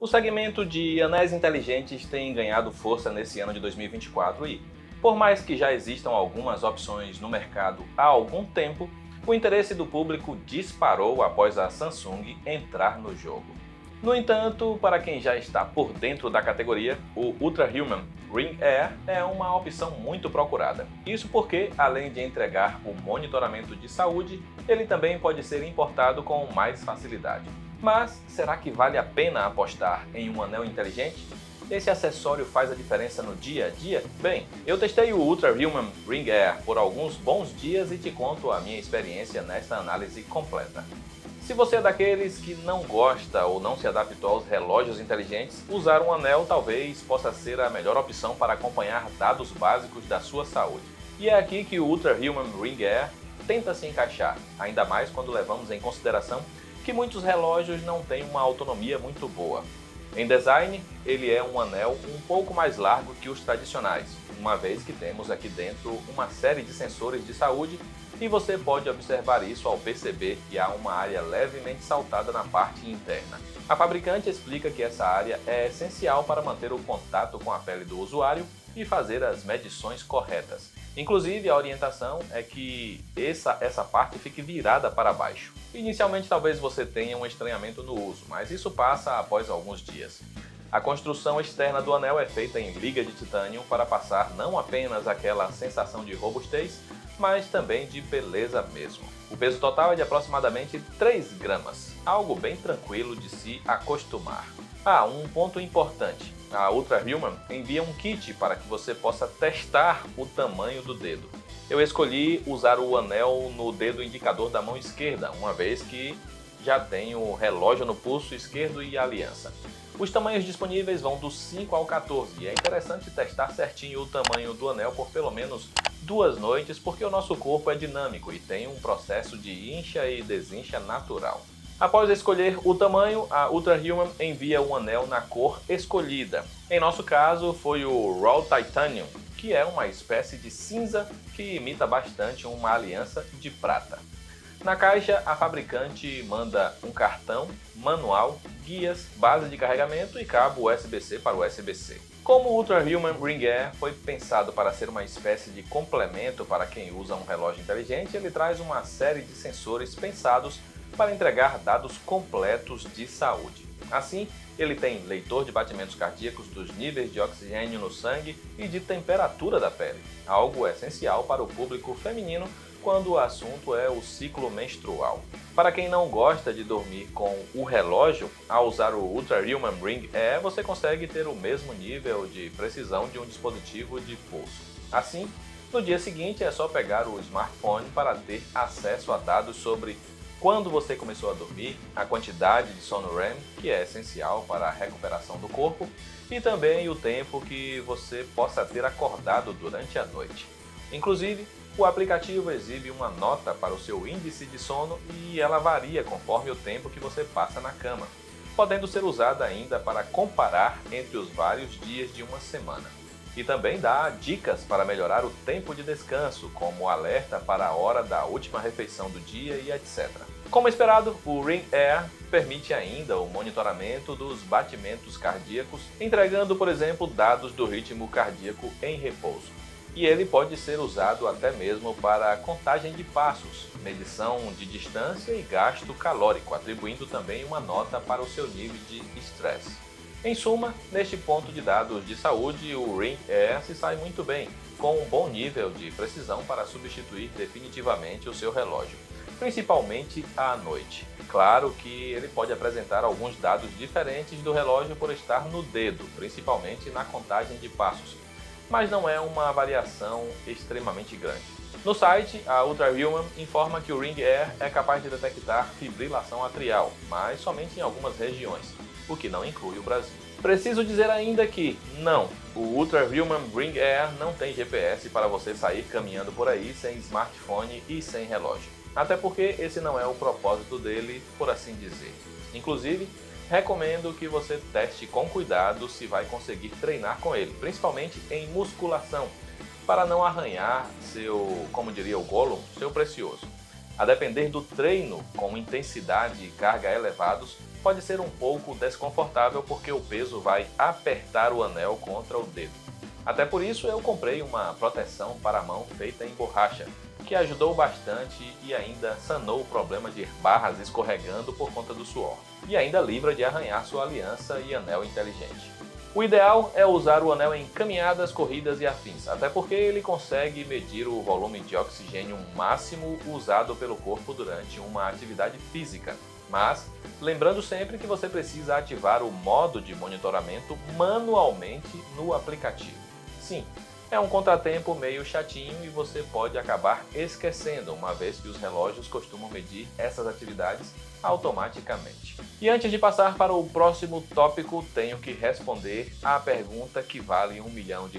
O segmento de anéis inteligentes tem ganhado força nesse ano de 2024 e, por mais que já existam algumas opções no mercado há algum tempo, o interesse do público disparou após a Samsung entrar no jogo. No entanto, para quem já está por dentro da categoria, o Ultra Human Ring Air é uma opção muito procurada. Isso porque, além de entregar o monitoramento de saúde, ele também pode ser importado com mais facilidade. Mas será que vale a pena apostar em um anel inteligente? Esse acessório faz a diferença no dia a dia? Bem, eu testei o Ultra Human Ring Air por alguns bons dias e te conto a minha experiência nesta análise completa. Se você é daqueles que não gosta ou não se adaptou aos relógios inteligentes, usar um anel talvez possa ser a melhor opção para acompanhar dados básicos da sua saúde. E é aqui que o Ultra Human Ring Air tenta se encaixar, ainda mais quando levamos em consideração que muitos relógios não têm uma autonomia muito boa. Em design, ele é um anel um pouco mais largo que os tradicionais, uma vez que temos aqui dentro uma série de sensores de saúde e você pode observar isso ao perceber que há uma área levemente saltada na parte interna. A fabricante explica que essa área é essencial para manter o contato com a pele do usuário e fazer as medições corretas. Inclusive, a orientação é que essa parte fique virada para baixo. Inicialmente, talvez você tenha um estranhamento no uso, mas isso passa após alguns dias. A construção externa do anel é feita em liga de titânio para passar não apenas aquela sensação de robustez, mas também de beleza mesmo. O peso total é de aproximadamente 3 gramas, algo bem tranquilo de se acostumar. Um ponto importante. A Ultra Human envia um kit para que você possa testar o tamanho do dedo. Eu escolhi usar o anel no dedo indicador da mão esquerda, uma vez que já tenho o relógio no pulso esquerdo e a aliança. Os tamanhos disponíveis vão do 5 ao 14 e é interessante testar certinho o tamanho do anel por pelo menos 2 noites, porque o nosso corpo é dinâmico e tem um processo de incha e desincha natural. Após escolher o tamanho, a Ultra Human envia um anel na cor escolhida. Em nosso caso, foi o Raw Titanium, que é uma espécie de cinza que imita bastante uma aliança de prata. Na caixa, a fabricante manda um cartão, manual, guias, base de carregamento e cabo USB-C para USB-C. Como o Ultra Human Ring Air foi pensado para ser uma espécie de complemento para quem usa um relógio inteligente, ele traz uma série de sensores pensados para entregar dados completos de saúde. Assim, ele tem leitor de batimentos cardíacos dos níveis de oxigênio no sangue e de temperatura da pele, algo essencial para o público feminino quando o assunto é o ciclo menstrual. Para quem não gosta de dormir com o relógio, ao usar o Ultra Human Ring Air, você consegue ter o mesmo nível de precisão de um dispositivo de pulso. Assim, no dia seguinte é só pegar o smartphone para ter acesso a dados sobre quando você começou a dormir, a quantidade de sono REM, que é essencial para a recuperação do corpo, e também o tempo que você possa ter acordado durante a noite. Inclusive, o aplicativo exibe uma nota para o seu índice de sono e ela varia conforme o tempo que você passa na cama, podendo ser usada ainda para comparar entre os vários dias de uma semana. E também dá dicas para melhorar o tempo de descanso, como alerta para a hora da última refeição do dia e etc. Como esperado, o Ring Air permite ainda o monitoramento dos batimentos cardíacos, entregando, por exemplo, dados do ritmo cardíaco em repouso. E ele pode ser usado até mesmo para contagem de passos, medição de distância e gasto calórico, atribuindo também uma nota para o seu nível de estresse. Em suma, neste ponto de dados de saúde, o Ring Air se sai muito bem, com um bom nível de precisão para substituir definitivamente o seu relógio, principalmente à noite. Claro que ele pode apresentar alguns dados diferentes do relógio por estar no dedo, principalmente na contagem de passos, mas não é uma variação extremamente grande. No site, a Ultra Human informa que o Ring Air é capaz de detectar fibrilação atrial, mas somente em algumas regiões, o que não inclui o Brasil. Preciso dizer ainda que, não, o Ultra Human Ring Air não tem GPS para você sair caminhando por aí sem smartphone e sem relógio. Até porque esse não é o propósito dele, por assim dizer. Inclusive, recomendo que você teste com cuidado se vai conseguir treinar com ele, principalmente em musculação, para não arranhar seu, como diria o Gollum, seu precioso. A depender do treino com intensidade e carga elevados, pode ser um pouco desconfortável porque o peso vai apertar o anel contra o dedo. Até por isso eu comprei uma proteção para a mão feita em borracha, que ajudou bastante e ainda sanou o problema de barras escorregando por conta do suor. E ainda livra de arranhar sua aliança e anel inteligente. O ideal é usar o anel em caminhadas, corridas e afins, até porque ele consegue medir o volume de oxigênio máximo usado pelo corpo durante uma atividade física. Mas, lembrando sempre que você precisa ativar o modo de monitoramento manualmente no aplicativo. Sim, é um contratempo meio chatinho e você pode acabar esquecendo, uma vez que os relógios costumam medir essas atividades automaticamente. E antes de passar para o próximo tópico, tenho que responder à pergunta que vale R$1 milhão.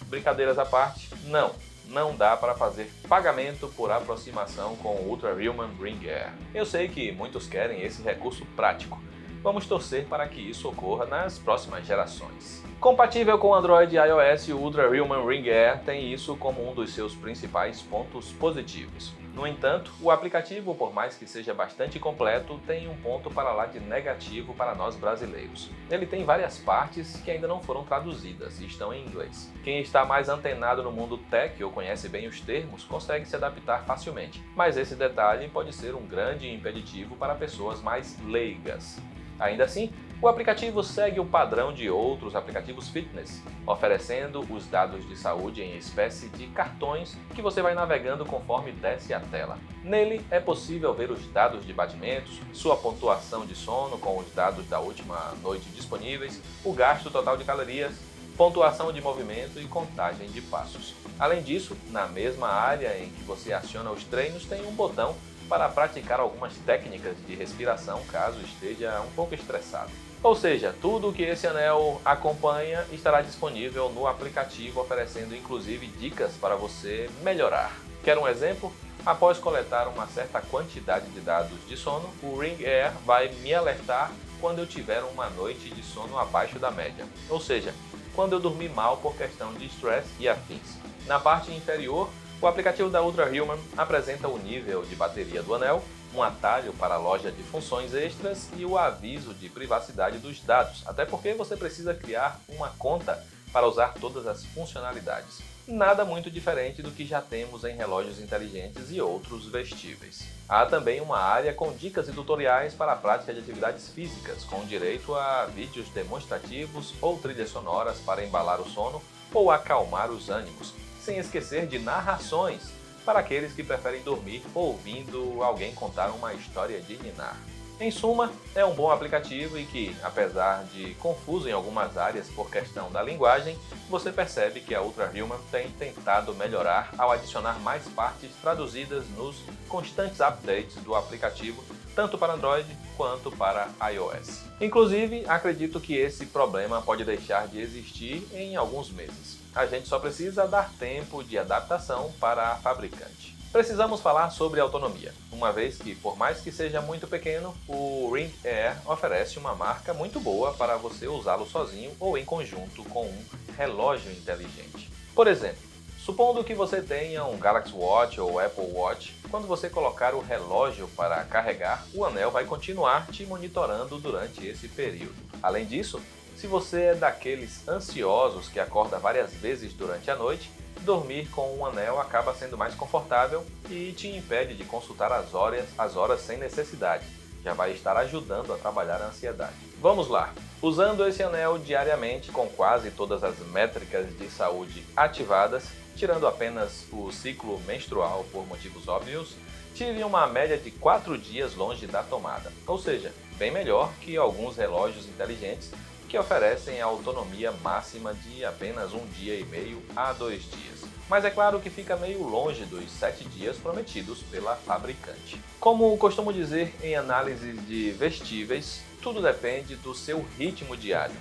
Brincadeiras à parte, não dá para fazer pagamento por aproximação com o Ultra Human Ring Air. Eu sei que muitos querem esse recurso prático. Vamos torcer para que isso ocorra nas próximas gerações. Compatível com Android e iOS, o Ultra Human Ring Air tem isso como um dos seus principais pontos positivos. No entanto, o aplicativo, por mais que seja bastante completo, tem um ponto para lá de negativo para nós brasileiros. Ele tem várias partes que ainda não foram traduzidas e estão em inglês. Quem está mais antenado no mundo tech ou conhece bem os termos, consegue se adaptar facilmente, mas esse detalhe pode ser um grande impeditivo para pessoas mais leigas. Ainda assim, o aplicativo segue o padrão de outros aplicativos fitness, oferecendo os dados de saúde em espécie de cartões que você vai navegando conforme desce a tela. Nele é possível ver os dados de batimentos, sua pontuação de sono com os dados da última noite disponíveis, o gasto total de calorias, pontuação de movimento e contagem de passos. Além disso, na mesma área em que você aciona os treinos, tem um botão para praticar algumas técnicas de respiração caso esteja um pouco estressado. Ou seja, tudo o que esse anel acompanha estará disponível no aplicativo, oferecendo inclusive dicas para você melhorar. Quer um exemplo? Após coletar uma certa quantidade de dados de sono, o Ring Air vai me alertar quando eu tiver uma noite de sono abaixo da média, ou seja, quando eu dormir mal por questão de estresse e afins. Na parte inferior, o aplicativo da Ultra Human apresenta o nível de bateria do anel, um atalho para a loja de funções extras e o aviso de privacidade dos dados, até porque você precisa criar uma conta para usar todas as funcionalidades. Nada muito diferente do que já temos em relógios inteligentes e outros vestíveis. Há também uma área com dicas e tutoriais para a prática de atividades físicas, com direito a vídeos demonstrativos ou trilhas sonoras para embalar o sono ou acalmar os ânimos, sem esquecer de narrações para aqueles que preferem dormir ouvindo alguém contar uma história de ninar. Em suma, é um bom aplicativo e que, apesar de confuso em algumas áreas por questão da linguagem, você percebe que a Ultra Human tem tentado melhorar ao adicionar mais partes traduzidas nos constantes updates do aplicativo, tanto para Android quanto para iOS. Inclusive, acredito que esse problema pode deixar de existir em alguns meses. A gente só precisa dar tempo de adaptação para a fabricante. Precisamos falar sobre autonomia, uma vez que, por mais que seja muito pequeno, o Ring Air oferece uma marca muito boa para você usá-lo sozinho ou em conjunto com um relógio inteligente. Por exemplo, supondo que você tenha um Galaxy Watch ou Apple Watch, quando você colocar o relógio para carregar, o anel vai continuar te monitorando durante esse período. Além disso, se você é daqueles ansiosos que acorda várias vezes durante a noite, dormir com um anel acaba sendo mais confortável e te impede de consultar as horas sem necessidade. Já vai estar ajudando a trabalhar a ansiedade. Vamos lá! Usando esse anel diariamente com quase todas as métricas de saúde ativadas, tirando apenas o ciclo menstrual por motivos óbvios, tive uma média de 4 dias longe da tomada, ou seja, bem melhor que alguns relógios inteligentes que oferecem a autonomia máxima de apenas 1,5 dia a 2 dias. Mas é claro que fica meio longe dos 7 dias prometidos pela fabricante. Como costumo dizer em análises de vestíveis, tudo depende do seu ritmo diário.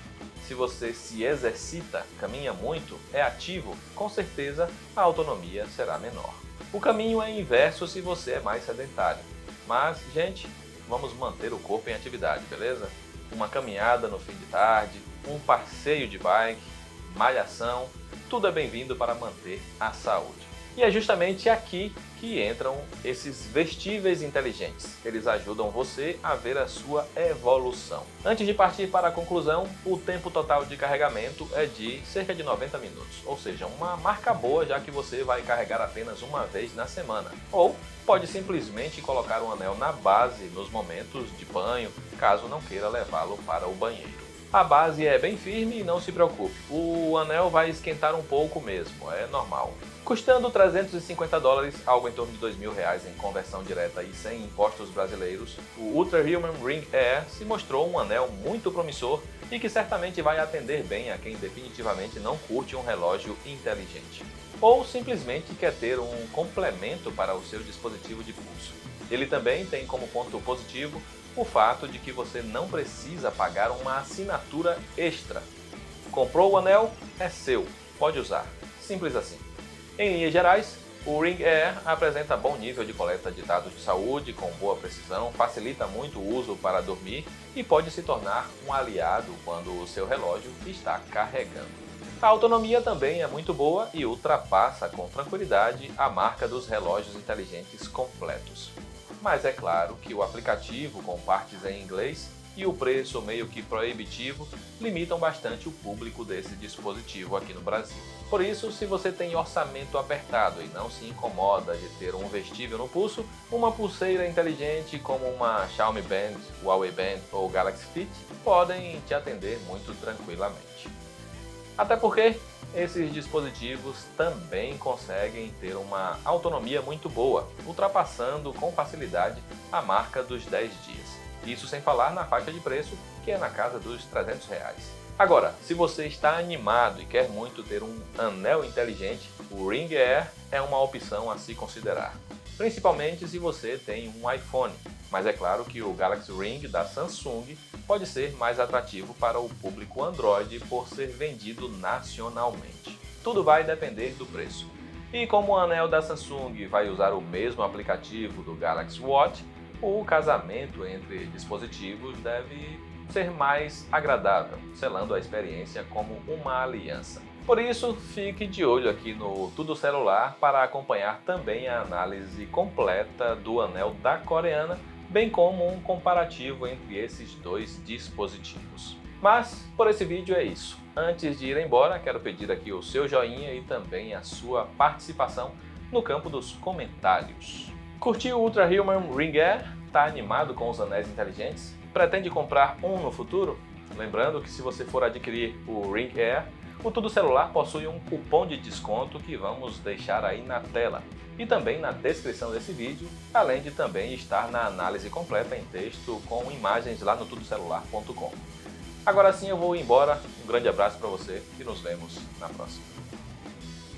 Se você se exercita, caminha muito, é ativo, com certeza a autonomia será menor. O caminho é inverso se você é mais sedentário. Mas, gente, vamos manter o corpo em atividade, beleza? Uma caminhada no fim de tarde, um passeio de bike, malhação, tudo é bem-vindo para manter a saúde. E é justamente aqui que entram esses vestíveis inteligentes. Eles ajudam você a ver a sua evolução. Antes de partir para a conclusão, o tempo total de carregamento é de cerca de 90 minutos, ou seja, uma marca boa, já que você vai carregar apenas uma vez na semana. Ou pode simplesmente colocar o anel na base nos momentos de banho, caso não queira levá-lo para o banheiro. A base é bem firme e não se preocupe, o anel vai esquentar um pouco mesmo, é normal. Custando $350, algo em torno de R$ 2.000 em conversão direta e sem impostos brasileiros, o Ultra Human Ring Air se mostrou um anel muito promissor e que certamente vai atender bem a quem definitivamente não curte um relógio inteligente. Ou simplesmente quer ter um complemento para o seu dispositivo de pulso. Ele também tem como ponto positivo o fato de que você não precisa pagar uma assinatura extra. Comprou o anel? É seu, pode usar. Simples assim. Em linhas gerais, o Ring Air apresenta bom nível de coleta de dados de saúde com boa precisão, facilita muito o uso para dormir e pode se tornar um aliado quando o seu relógio está carregando. A autonomia também é muito boa e ultrapassa com tranquilidade a marca dos relógios inteligentes completos. Mas é claro que o aplicativo com partes em inglês e o preço meio que proibitivo limitam bastante o público desse dispositivo aqui no Brasil. Por isso, se você tem orçamento apertado e não se incomoda de ter um vestível no pulso, uma pulseira inteligente como uma Xiaomi Band, Huawei Band ou Galaxy Fit podem te atender muito tranquilamente. Até porque esses dispositivos também conseguem ter uma autonomia muito boa, ultrapassando com facilidade a marca dos 10 dias. Isso sem falar na faixa de preço, que é na casa dos R$ 300. Agora, se você está animado e quer muito ter um anel inteligente, o Ring Air é uma opção a se considerar. Principalmente se você tem um iPhone, mas é claro que o Galaxy Ring da Samsung pode ser mais atrativo para o público Android por ser vendido nacionalmente. Tudo vai depender do preço. E como o anel da Samsung vai usar o mesmo aplicativo do Galaxy Watch, o casamento entre dispositivos deve ser mais agradável, selando a experiência como uma aliança. Por isso, fique de olho aqui no Tudo Celular para acompanhar também a análise completa do anel da coreana, bem como um comparativo entre esses dois dispositivos. Mas, por esse vídeo é isso. Antes de ir embora, quero pedir aqui o seu joinha e também a sua participação no campo dos comentários. Curtiu o Ultra Human Ring Air? Tá animado com os anéis inteligentes? Pretende comprar um no futuro? Lembrando que se você for adquirir o Ring Air, o Tudo Celular possui um cupom de desconto que vamos deixar aí na tela e também na descrição desse vídeo, além de também estar na análise completa em texto com imagens lá no tudocelular.com. Agora sim eu vou embora, um grande abraço para você e nos vemos na próxima.